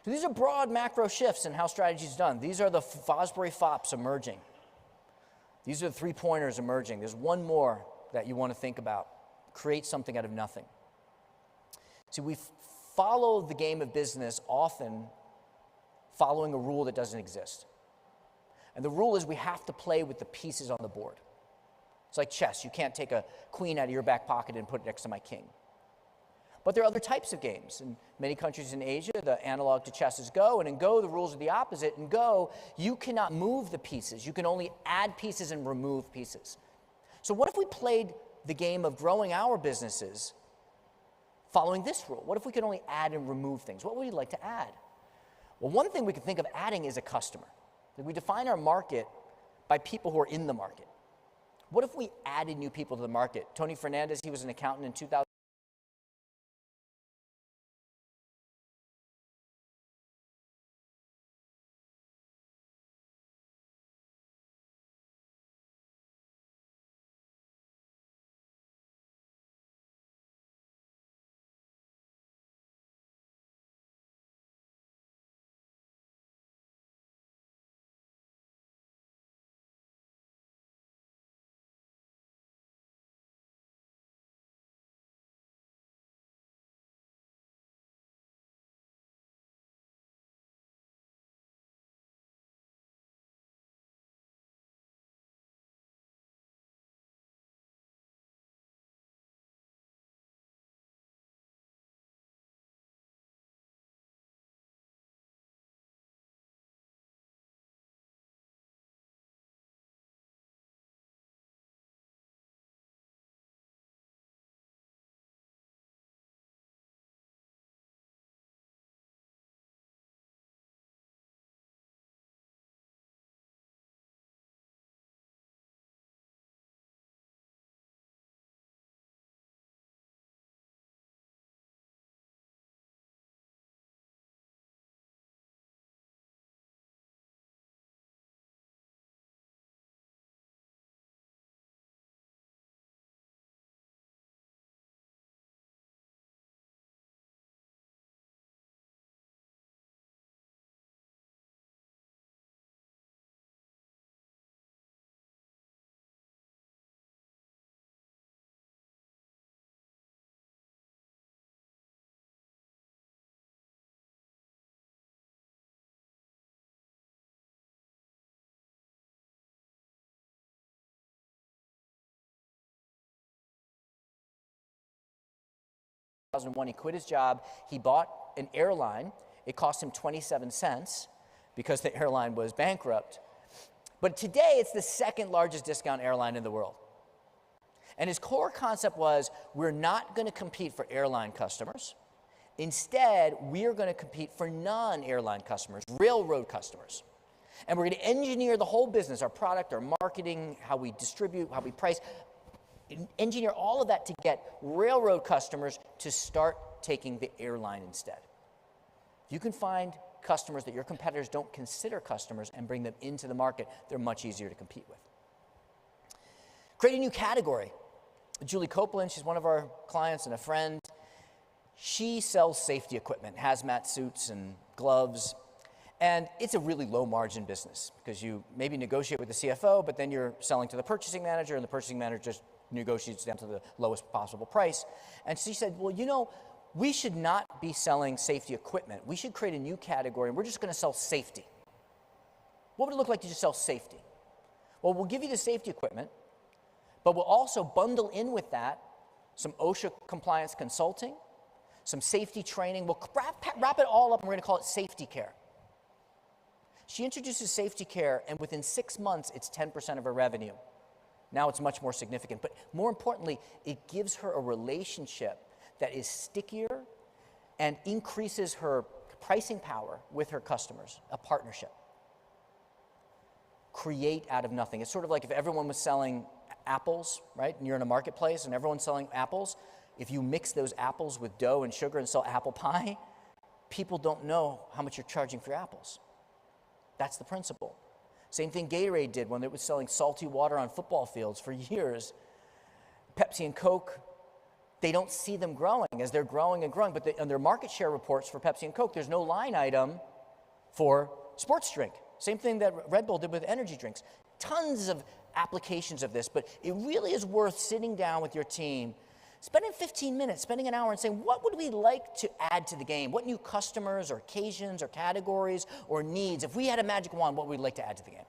So these are broad macro shifts in how strategy is done. These are the Fosbury Fops emerging. These are the three-pointers emerging. There's one more that you want to think about. Create something out of nothing. See, we follow the game of business often following a rule that doesn't exist. And the rule is we have to play with the pieces on the board. It's like chess. You can't take a queen out of your back pocket and put it next to my king. But there are other types of games. In many countries in Asia, the analog to chess is Go, and in Go, the rules are the opposite. In Go, you cannot move the pieces. You can only add pieces and remove pieces. So what if we played the game of growing our businesses following this rule? What if we could only add and remove things? What would you like to add? Well, one thing we can think of adding is a customer. We define our market by people who are in the market. What if we added new people to the market? Tony Fernandez, he was an accountant in 2000. 2001, he quit his job. He bought an airline. It cost him 27 cents because the airline was bankrupt. But today, it's the second largest discount airline in the world. And his core concept was, we're not going to compete for airline customers. Instead, we're going to compete for non-airline customers, railroad customers. And we're going to engineer the whole business, our product, our marketing, how we distribute, how we price, engineer all of that to get railroad customers to start taking the airline instead. If you can find customers that your competitors don't consider customers and bring them into the market, they're much easier to compete with. Create a new category. Julie Copeland, she's one of our clients and a friend. She sells safety equipment, hazmat suits and gloves. And it's a really low margin business because you maybe negotiate with the CFO, but then you're selling to the purchasing manager, and the purchasing manager just negotiates down to the lowest possible price. And she said, well, you know, we should not be selling safety equipment. We should create a new category, and we're just going to sell safety. What would it look like to just sell safety? Well, we'll give you the safety equipment, but we'll also bundle in with that some OSHA compliance consulting, some safety training. We'll wrap it all up, and we're going to call it safety care. She introduces safety care, and within 6 months, it's 10% of her revenue. Now it's much more significant. But more importantly, it gives her a relationship that is stickier and increases her pricing power with her customers, a partnership. Create out of nothing. It's sort of like if everyone was selling apples, right? And you're in a marketplace and everyone's selling apples. If you mix those apples with dough and sugar and sell apple pie, people don't know how much you're charging for your apples. That's the principle. Same thing Gatorade did when it was selling salty water on football fields for years. Pepsi and Coke they don't see them growing as they're growing and growing. But on their market share reports for Pepsi and Coke, there's no line item for sports drink. Same thing that Red Bull did with energy drinks. Tons of applications of this, but it really is worth sitting down with your team, spending 15 minutes, spending an hour and saying, what would we like to add to the game? What new customers or occasions or categories or needs? If we had a magic wand, what would we like to add to the game?